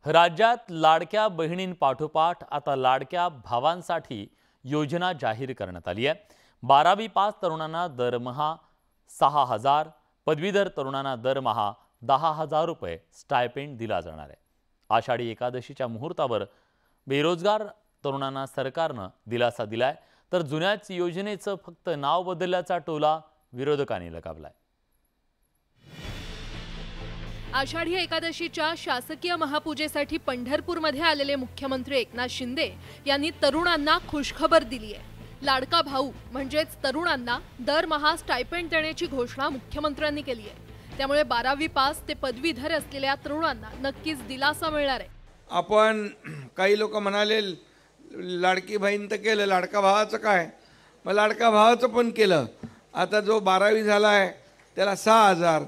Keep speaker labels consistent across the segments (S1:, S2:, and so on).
S1: राज्यात लाडक्या बहिणींपाठोपाठ आता लाडक्या भावांसाठी योजना जाहीर करण्यात आली आहे। 12वी पास तरुणांना दरमहा 6,000, पदवीधर तरुणांना दरमहा 10,000 रुपये स्टायपेंड दिला जाणार आहे। आषाढी एकादशीच्या मुहूर्तावर बेरोजगार तरुणांना सरकारने दिलासा दिलाय, तर जुन्याच योजनेचं फक्त नाव बदलल्याचा टोला विरोधकांनी लगावलाय।
S2: आषाढी एकादशीच्या शासकीय महापूजेसाठी पंढरपूरमध्ये आलेले मुख्यमंत्री एकनाथ शिंदे यांनी तरुणांना खुशखबर दिली आहे। लाडका भाऊ म्हणजेच तरुणांना दरमहा स्टायपेंड देण्याची घोषणा मुख्यमंत्र्यांनी केली आहे। त्यामुळे 12वी पास ते पदवीधर असलेल्या तरुणांना नक्कीच दिलासा मिळणार आहे।
S3: आपण काही लोक म्हणाले लाडकी बहीण तर केलं, लाडका भावाचं काय? मग लाडका भावाचं पण केलं। आता जो 12वी झालाय त्याला 6,000,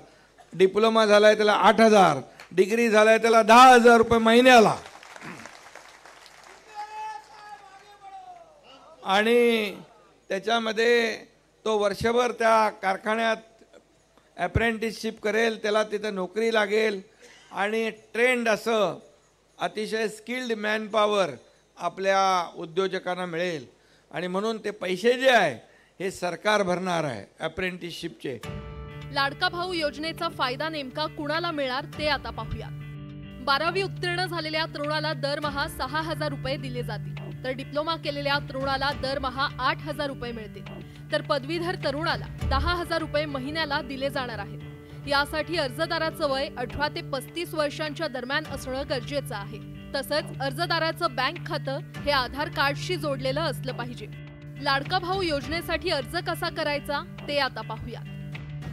S3: डिप्लोमा झालाय त्याला 8,000, डिग्री झालाय त्याला 10,000 रुपये महिन्याला। आणि त्याच्यामध्ये तो वर्षभर त्या कारखान्यात अप्रेंटिसशिप करेल, त्याला तिथं नोकरी लागेल आणि ट्रेंड असं अतिशय स्किल्ड मॅनपॉवर आपल्या उद्योजकांना मिळेल। आणि म्हणून ते पैसे जे आहे हे सरकार भरणार आहे अप्रेंटिसशिपचे।
S2: लाडका भाऊ योजनेचा फायदा नेमका कुणाला मिळणार ते आता पाहूया। 12वी उत्तीर्ण झालेल्या तरुणाला दरमहा 6,000 रुपये दिले जातील, तर डिप्लोमा केलेल्या तरुणाला दरमहा 8,000 रुपये मिळतील, तर पदवीधर तरुणाला 10,000 रुपये महिन्याला दिले जाणार आहेत। यासाठी अर्जदाराचं वय 18 ते 35 वर्षांच्या दरम्यान असणं गरजेचं आहे। तसंच अर्जदाराचं बँक खातं हे आधार कार्डशी जोडलेलं असलं पाहिजे। लाडका भाऊ योजनेसाठी अर्ज कसा करायचा ते आता पाहूया।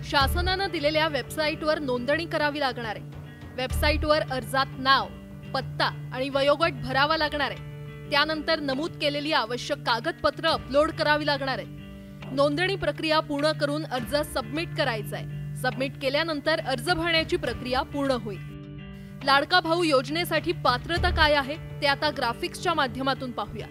S2: शासनानं दिलेल्या वेबसाईटवर नोंदणी करावी लागणार आहे। वेबसाईटवर अर्जात नाव, पत्ता आणि वयोगट भरावा लागणार आहे। त्यानंतर नमूद केलेली आवश्यक कागदपत्र अपलोड करावी लागणार आहे। नोंदणी प्रक्रिया पूर्ण करून अर्ज सबमिट करायचा आहे। सबमिट केल्यानंतर अर्ज भरण्याची प्रक्रिया पूर्ण होईल। लाडका भाऊ योजनेसाठी पात्रता काय आहे ते आता ग्राफिक्सच्या माध्यमातून पाहूया।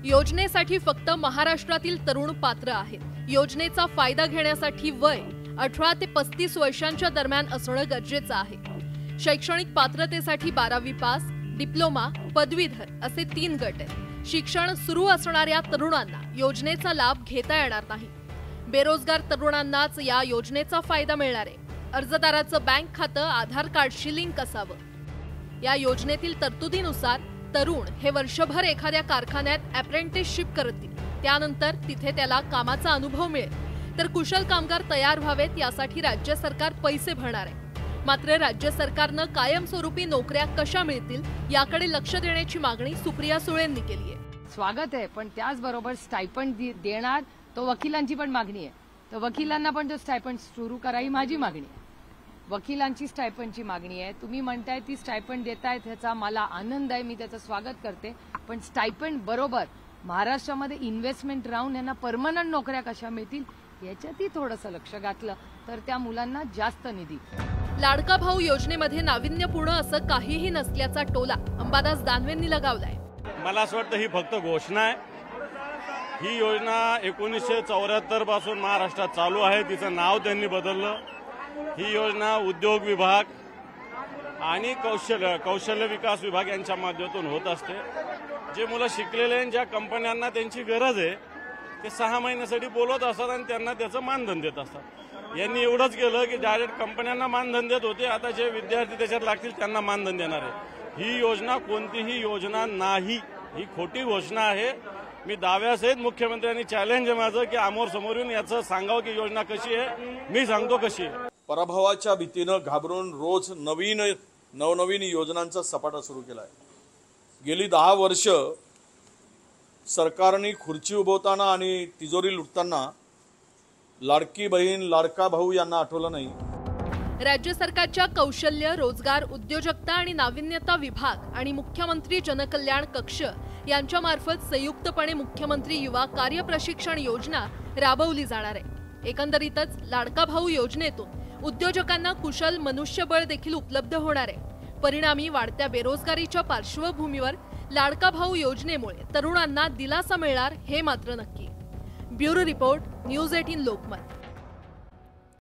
S2: योजनेसाठी फक्त महाराष्ट्रातील तरुण पात्र आहेत। योजनेचा फायदा घेण्यासाठी वय 18 ते 35 वर्षांच्या दरम्यान असणं गरजेचं आहे। शैक्षणिक पात्रतेसाठी 12वी पास, डिप्लोमा, पदवीधर असे 3 गट आहेत। शिक्षण सुरू असणाऱ्या तरुणांना योजनेचा लाभ घेता येणार नाही। बेरोजगार तरुणांनाच या योजनेचा फायदा मिळणार आहे। अर्जदाराचं बँक खातं आधार कार्डशी लिंक असावं। या योजनेतील तरतुदीनुसार तरुण हे वर्षभर एखाद्या कारखान्यात अप्रेंटिसशिप करतील, त्यानंतर तिथे त्याला कामाचा अनुभव मिळेल, तर कुशल कामगार तयार व्हावेत यासाठी राज्य सरकार पैसे भरणार आहे। मात्र राज्य सरकारनं कायमस्वरूपी नोकऱ्या कशा मिळतील याकडे लक्ष देण्याची मागणी सुप्रिया सुळेंनी केली आहे।
S4: स्वागत आहे, पण त्याचबरोबर स्टायपंड देणार तो वकिलांची पण मागणी आहे। तर वकिलांना पण तो स्टायपंड सुरू करा ही माझी मागणी आहे। वकिलांची स्टायपंडची मागणी आहे। तुम्ही म्हणताय ती स्टायपंड देतायत ह्याचा मला आनंद आहे, मी त्याचं स्वागत करते। पण स्टायपंड बरोबर महाराष्ट्रामध्ये इन्व्हेस्टमेंट राहून यांना परमनंट नोकऱ्या कशा मिळतील याच्यातही थोडंसं लक्ष घातलं तर त्या मुलांना जास्त निधी।
S2: लाडका भाऊ योजनेमध्ये नाविन्यपूर्ण असं काहीही नसल्याचा टोला अंबादास दानवेंनी लगावलाय।
S5: मला असं वाटतं ही फक्त घोषणा आहे। ही योजना 1974 पासून महाराष्ट्रात चालू आहे, तिचं नाव त्यांनी बदललं। ही योजना उद्योग विभाग आणि कौशल्य विकास विभाग यांच्या माध्यमातून होत असते। जे मुलं शिकलेले आहेत, ज्या कंपन्यांना त्यांची गरज आहे ते 6 महिन्यासाठी बोलवत असतात आणि त्यांना त्याचं मानधन देत असतात। यांनी एवढंच केलं की डायरेक्ट कंपन्यांना मानधन देत होते, आता जे विद्यार्थी त्याच्यात लागतील त्यांना मानधन देणार आहे। ही योजना कोणतीही योजना नाही, ही खोटी घोषणा आहे। मी दाव्यासहित मुख्यमंत्र्यांनी चॅलेंज आहे माझं की आमोर समोर येऊन याचं सांगावं की योजना कशी आहे। मी सांगतो कशी आहे।
S6: पराभवाच्या भीतीनं घाबरून रोज नवनवीन योजनांचा सपाटा सुरू केलाय। गेली 10 वर्ष सरकारने खुर्ची उभवताना आणि तिजोरी लुटताना लाडकी बहीण, लाडका भाऊ यांना आठवलं नाही।
S2: राज्य सरकारच्या कौशल्य, रोजगार, उद्योजकता आणि नाविन्यता विभाग आणि मुख्यमंत्री जनकल्याण कक्ष यांच्यामार्फत संयुक्तपणे मुख्यमंत्री युवा कार्य प्रशिक्षण योजना राबवली जाणार आहे। एकंदरीतच लाडका भाऊ योजनेतून उद्योजकांना कुशल मनुष्यबळ देखील उपलब्ध होणार आहे। परिणामी वाढत्या बेरोजगारीच्या पार्श्वभूमीवर लाडका भाऊ योजनेमुळे तरुणांना दिलासा मिळणार हे मात्र नक्की। Bureau report, news 18 Lokmat.